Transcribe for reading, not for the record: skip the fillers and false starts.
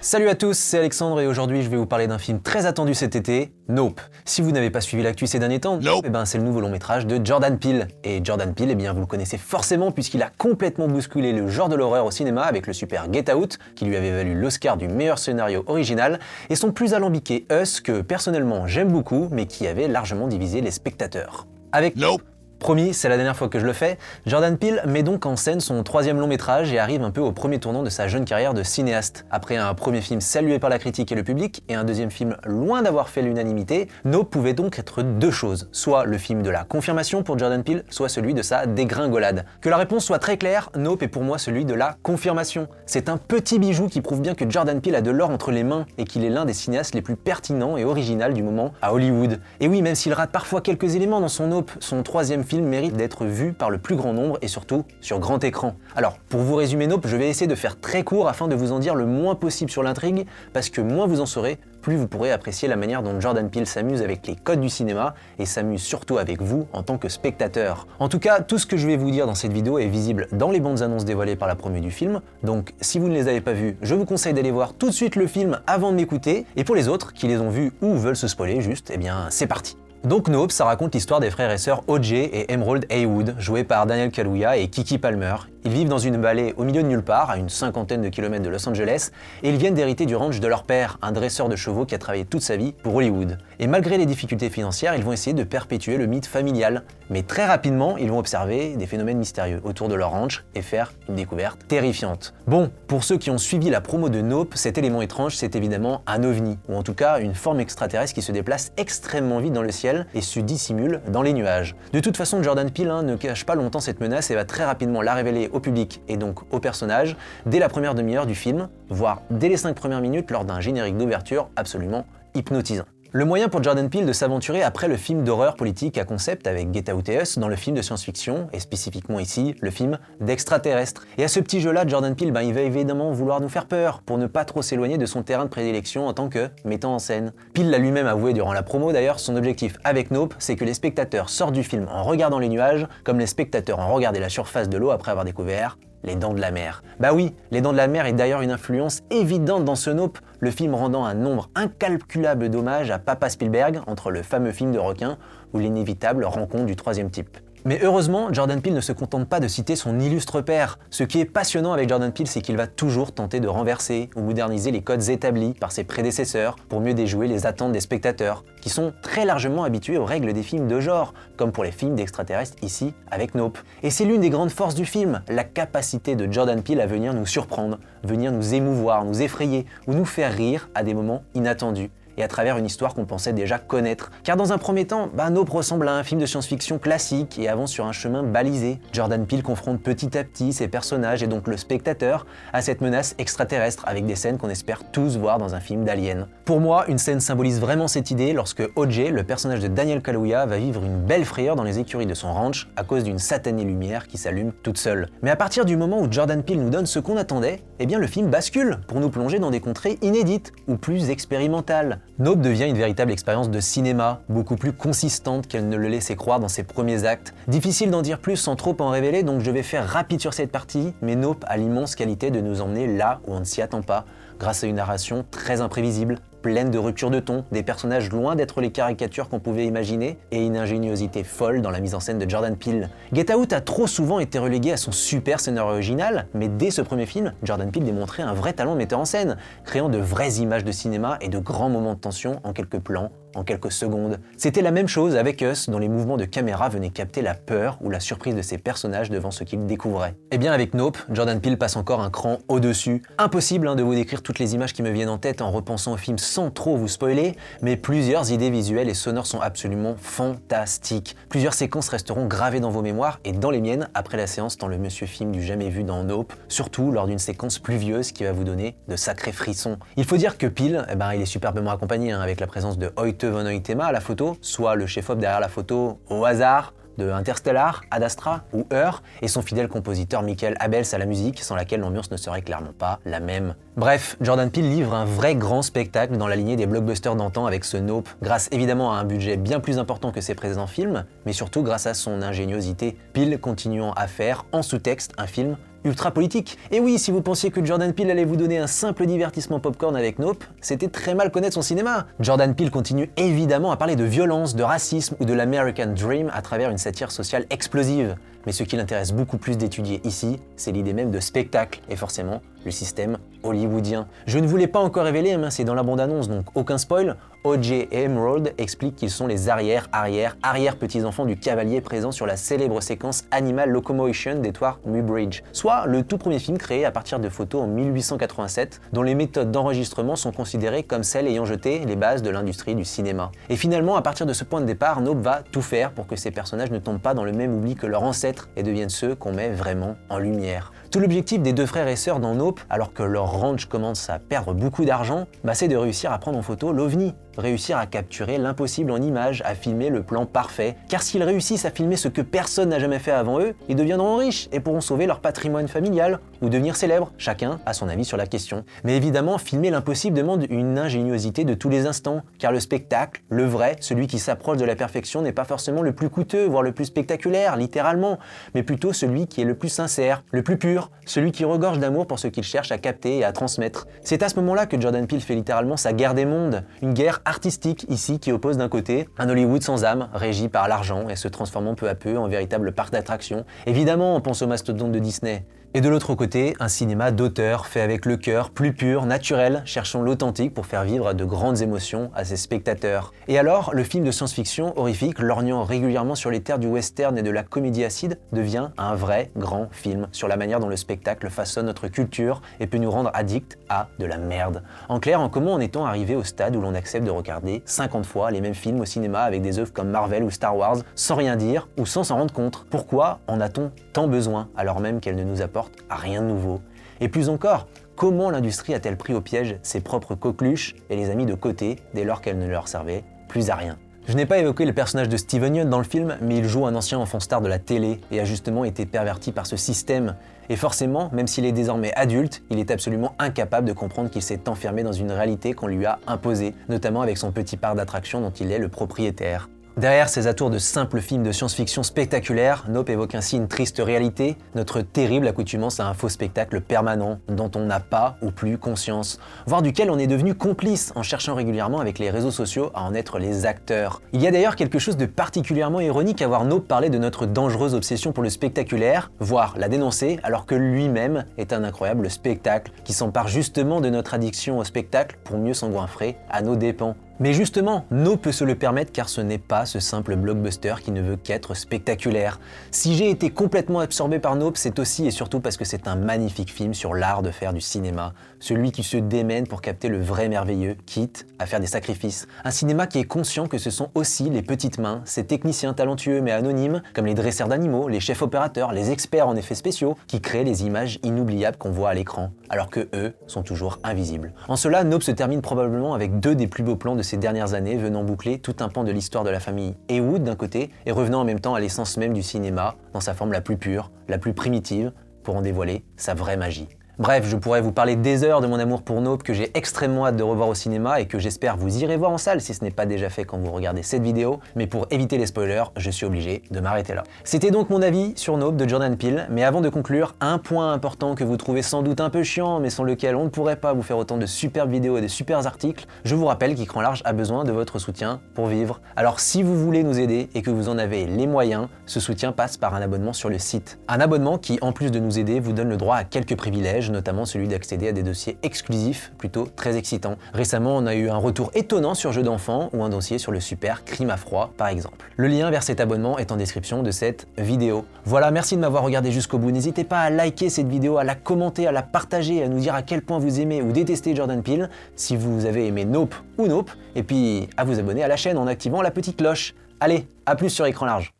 Salut à tous, c'est Alexandre et aujourd'hui je vais vous parler d'un film très attendu cet été, Nope. Si vous n'avez pas suivi l'actu ces derniers temps, Nope, c'est le nouveau long métrage de Jordan Peele. Et Jordan Peele, vous le connaissez forcément puisqu'il a complètement bousculé le genre de l'horreur au cinéma avec le super Get Out, qui lui avait valu l'Oscar du meilleur scénario original, et son plus alambiqué Us, que personnellement j'aime beaucoup, mais qui avait largement divisé les spectateurs. Avec Nope. Promis, c'est la dernière fois que je le fais, Jordan Peele met donc en scène son troisième long métrage et arrive un peu au premier tournant de sa jeune carrière de cinéaste. Après un premier film salué par la critique et le public, et un deuxième film loin d'avoir fait l'unanimité, Nope pouvait donc être deux choses, soit le film de la confirmation pour Jordan Peele, soit celui de sa dégringolade. Que la réponse soit très claire, Nope est pour moi celui de la confirmation. C'est un petit bijou qui prouve bien que Jordan Peele a de l'or entre les mains et qu'il est l'un des cinéastes les plus pertinents et originaux du moment à Hollywood. Et oui, même s'il rate parfois quelques éléments dans son Nope, son troisième film mérite d'être vu par le plus grand nombre et surtout sur grand écran. Alors, pour vous résumer Nope, je vais essayer de faire très court afin de vous en dire le moins possible sur l'intrigue, parce que moins vous en saurez, plus vous pourrez apprécier la manière dont Jordan Peele s'amuse avec les codes du cinéma et s'amuse surtout avec vous en tant que spectateur. En tout cas, tout ce que je vais vous dire dans cette vidéo est visible dans les bandes annonces dévoilées par la promo du film, donc si vous ne les avez pas vues, je vous conseille d'aller voir tout de suite le film avant de m'écouter, et pour les autres qui les ont vus ou veulent se spoiler juste, c'est parti. Donc Nope, ça raconte l'histoire des frères et sœurs O.J. et Emerald Haywood, joués par Daniel Kaluuya et Keke Palmer. Ils vivent dans une vallée au milieu de nulle part, à une cinquantaine de kilomètres de Los Angeles, et ils viennent d'hériter du ranch de leur père, un dresseur de chevaux qui a travaillé toute sa vie pour Hollywood. Et malgré les difficultés financières, ils vont essayer de perpétuer le mythe familial. Mais très rapidement, ils vont observer des phénomènes mystérieux autour de leur ranch et faire une découverte terrifiante. Bon, pour ceux qui ont suivi la promo de Nope, cet élément étrange, c'est évidemment un ovni, ou en tout cas une forme extraterrestre qui se déplace extrêmement vite dans le ciel et se dissimule dans les nuages. De toute façon, Jordan Peele ne cache pas longtemps cette menace et va très rapidement la révéler au public et donc aux personnages dès la première demi-heure du film, voire dès les 5 premières minutes lors d'un générique d'ouverture absolument hypnotisant. Le moyen pour Jordan Peele de s'aventurer après le film d'horreur politique à concept avec Get Out et Us dans le film de science-fiction, et spécifiquement ici, le film d'extraterrestres. Et à ce petit jeu-là, Jordan Peele, il va évidemment vouloir nous faire peur, pour ne pas trop s'éloigner de son terrain de prédilection en tant que mettant en scène. Peele l'a lui-même avoué durant la promo d'ailleurs, son objectif avec Nope, c'est que les spectateurs sortent du film en regardant les nuages, comme les spectateurs ont regardé la surface de l'eau après avoir découvert les Dents de la Mer. Bah oui, les Dents de la Mer est d'ailleurs une influence évidente dans ce Nope, le film rendant un nombre incalculable d'hommages à Papa Spielberg, entre le fameux film de requin ou l'inévitable rencontre du troisième type. Mais heureusement, Jordan Peele ne se contente pas de citer son illustre père. Ce qui est passionnant avec Jordan Peele, c'est qu'il va toujours tenter de renverser ou moderniser les codes établis par ses prédécesseurs pour mieux déjouer les attentes des spectateurs, qui sont très largement habitués aux règles des films de genre, comme pour les films d'extraterrestres ici avec Nope. Et c'est l'une des grandes forces du film, la capacité de Jordan Peele à venir nous surprendre, venir nous émouvoir, nous effrayer ou nous faire rire à des moments inattendus, et à travers une histoire qu'on pensait déjà connaître. Car dans un premier temps, Nope ressemble à un film de science-fiction classique et avance sur un chemin balisé. Jordan Peele confronte petit à petit ses personnages et donc le spectateur à cette menace extraterrestre avec des scènes qu'on espère tous voir dans un film d'Alien. Pour moi, une scène symbolise vraiment cette idée lorsque O.J., le personnage de Daniel Kaluuya, va vivre une belle frayeur dans les écuries de son ranch à cause d'une satanée lumière qui s'allume toute seule. Mais à partir du moment où Jordan Peele nous donne ce qu'on attendait, le film bascule pour nous plonger dans des contrées inédites ou plus expérimentales. Nope devient une véritable expérience de cinéma, beaucoup plus consistante qu'elle ne le laissait croire dans ses premiers actes. Difficile d'en dire plus sans trop en révéler, donc je vais faire rapide sur cette partie, mais Nope a l'immense qualité de nous emmener là où on ne s'y attend pas, grâce à une narration très imprévisible, pleine de ruptures de ton, des personnages loin d'être les caricatures qu'on pouvait imaginer, et une ingéniosité folle dans la mise en scène de Jordan Peele. Get Out a trop souvent été relégué à son super scénario original, mais dès ce premier film, Jordan Peele démontrait un vrai talent de metteur en scène, créant de vraies images de cinéma et de grands moments de tension en quelques plans, en quelques secondes. C'était la même chose avec Us, dont les mouvements de caméra venaient capter la peur ou la surprise de ses personnages devant ce qu'ils découvraient. Et bien avec Nope, Jordan Peele passe encore un cran au-dessus. Impossible de vous décrire toutes les images qui me viennent en tête en repensant au film sans trop vous spoiler, mais plusieurs idées visuelles et sonores sont absolument fantastiques. Plusieurs séquences resteront gravées dans vos mémoires et dans les miennes après la séance dans le monsieur film du jamais vu dans Nope, surtout lors d'une séquence pluvieuse qui va vous donner de sacrés frissons. Il faut dire que Peele, il est superbement accompagné avec la présence de Hoyte van Hoytema à la photo, soit le chef-op derrière la photo au hasard, de Interstellar, Ad Astra ou Heure, et son fidèle compositeur Michael Abels à la musique, sans laquelle l'ambiance ne serait clairement pas la même. Bref, Jordan Peele livre un vrai grand spectacle dans la lignée des blockbusters d'antan avec ce Nope, grâce évidemment à un budget bien plus important que ses précédents films, mais surtout grâce à son ingéniosité. Peele continuant à faire, en sous-texte, un film ultra politique. Et oui, si vous pensiez que Jordan Peele allait vous donner un simple divertissement popcorn avec Nope, c'était très mal connaître son cinéma. Jordan Peele continue évidemment à parler de violence, de racisme ou de l'American Dream à travers une satire sociale explosive. Mais ce qui l'intéresse beaucoup plus d'étudier ici, c'est l'idée même de spectacle, et forcément, le système hollywoodien. Je ne vous l'ai pas encore révélé, mais c'est dans la bande-annonce, donc aucun spoil. O.J. et Emerald expliquent qu'ils sont les arrière-petits-enfants du cavalier présent sur la célèbre séquence Animal Locomotion d'Edward Muybridge, soit le tout premier film créé à partir de photos en 1887, dont les méthodes d'enregistrement sont considérées comme celles ayant jeté les bases de l'industrie du cinéma. Et finalement, à partir de ce point de départ, Nope va tout faire pour que ces personnages ne tombent pas dans le même oubli que leurs ancêtres et deviennent ceux qu'on met vraiment en lumière. Tout l'objectif des deux frères et sœurs dans Nope, alors que leur ranch commence à perdre beaucoup d'argent, c'est de réussir à prendre en photo l'OVNI, réussir à capturer l'impossible en images, à filmer le plan parfait. Car s'ils réussissent à filmer ce que personne n'a jamais fait avant eux, ils deviendront riches et pourront sauver leur patrimoine familial ou devenir célèbres. Chacun a son avis sur la question. Mais évidemment, filmer l'impossible demande une ingéniosité de tous les instants, car le spectacle, le vrai, celui qui s'approche de la perfection n'est pas forcément le plus coûteux, voire le plus spectaculaire, littéralement, mais plutôt celui qui est le plus sincère, le plus pur, celui qui regorge d'amour pour ce qu'il cherche à capter et à transmettre. C'est à ce moment-là que Jordan Peele fait littéralement sa guerre des mondes, une guerre artistique ici qui oppose d'un côté un Hollywood sans âme, régi par l'argent et se transformant peu à peu en véritable parc d'attractions. Évidemment, on pense au mastodonte de Disney. Et de l'autre côté, un cinéma d'auteur, fait avec le cœur, plus pur, naturel, cherchant l'authentique pour faire vivre de grandes émotions à ses spectateurs. Et alors, le film de science-fiction horrifique, lorgnant régulièrement sur les terres du western et de la comédie acide, devient un vrai grand film sur la manière dont le spectacle façonne notre culture et peut nous rendre addicts à de la merde. En clair, en comment en est-on arrivé au stade où l'on accepte de regarder 50 fois les mêmes films au cinéma avec des œuvres comme Marvel ou Star Wars, sans rien dire ou sans s'en rendre compte? Pourquoi en a-t-on tant besoin alors même qu'elle ne nous apporte à rien de nouveau? Et plus encore, comment l'industrie a-t-elle pris au piège ses propres coqueluches et les a mis de côté dès lors qu'elle ne leur servait plus à rien? Je n'ai pas évoqué le personnage de Steven Yeun dans le film, mais il joue un ancien enfant star de la télé et a justement été perverti par ce système. Et forcément, même s'il est désormais adulte, il est absolument incapable de comprendre qu'il s'est enfermé dans une réalité qu'on lui a imposée, notamment avec son petit parc d'attractions dont il est le propriétaire. Derrière ces atours de simples films de science-fiction spectaculaires, Nope évoque ainsi une triste réalité, notre terrible accoutumance à un faux spectacle permanent, dont on n'a pas ou plus conscience, voire duquel on est devenu complice en cherchant régulièrement avec les réseaux sociaux à en être les acteurs. Il y a d'ailleurs quelque chose de particulièrement ironique à voir Nope parler de notre dangereuse obsession pour le spectaculaire, voire la dénoncer, alors que lui-même est un incroyable spectacle qui s'empare justement de notre addiction au spectacle pour mieux s'engouffrer à nos dépens. Mais justement, Nope peut se le permettre car ce n'est pas ce simple blockbuster qui ne veut qu'être spectaculaire. Si j'ai été complètement absorbé par Nope, c'est aussi et surtout parce que c'est un magnifique film sur l'art de faire du cinéma. Celui qui se démène pour capter le vrai merveilleux, quitte à faire des sacrifices. Un cinéma qui est conscient que ce sont aussi les petites mains, ces techniciens talentueux mais anonymes, comme les dresseurs d'animaux, les chefs opérateurs, les experts en effets spéciaux, qui créent les images inoubliables qu'on voit à l'écran, alors que eux sont toujours invisibles. En cela, Nope se termine probablement avec deux des plus beaux plans de ces dernières années, venant boucler tout un pan de l'histoire de la famille Heywood d'un côté, et revenant en même temps à l'essence même du cinéma, dans sa forme la plus pure, la plus primitive, pour en dévoiler sa vraie magie. Bref, je pourrais vous parler des heures de mon amour pour Nope que j'ai extrêmement hâte de revoir au cinéma et que j'espère vous irez voir en salle si ce n'est pas déjà fait quand vous regardez cette vidéo, mais pour éviter les spoilers, je suis obligé de m'arrêter là. C'était donc mon avis sur Nope de Jordan Peele, mais avant de conclure, un point important que vous trouvez sans doute un peu chiant, mais sans lequel on ne pourrait pas vous faire autant de superbes vidéos et de super articles, je vous rappelle qu'Écran Large a besoin de votre soutien pour vivre. Alors si vous voulez nous aider et que vous en avez les moyens, ce soutien passe par un abonnement sur le site. Un abonnement qui, en plus de nous aider, vous donne le droit à quelques privilèges, notamment celui d'accéder à des dossiers exclusifs, plutôt très excitants. Récemment, on a eu un retour étonnant sur Jeux d'enfants ou un dossier sur le super Crime à froid, par exemple. Le lien vers cet abonnement est en description de cette vidéo. Voilà, merci de m'avoir regardé jusqu'au bout. N'hésitez pas à liker cette vidéo, à la commenter, à la partager, à nous dire à quel point vous aimez ou détestez Jordan Peele, si vous avez aimé Nope ou Nope, et puis à vous abonner à la chaîne en activant la petite cloche. Allez, à plus sur Écran Large.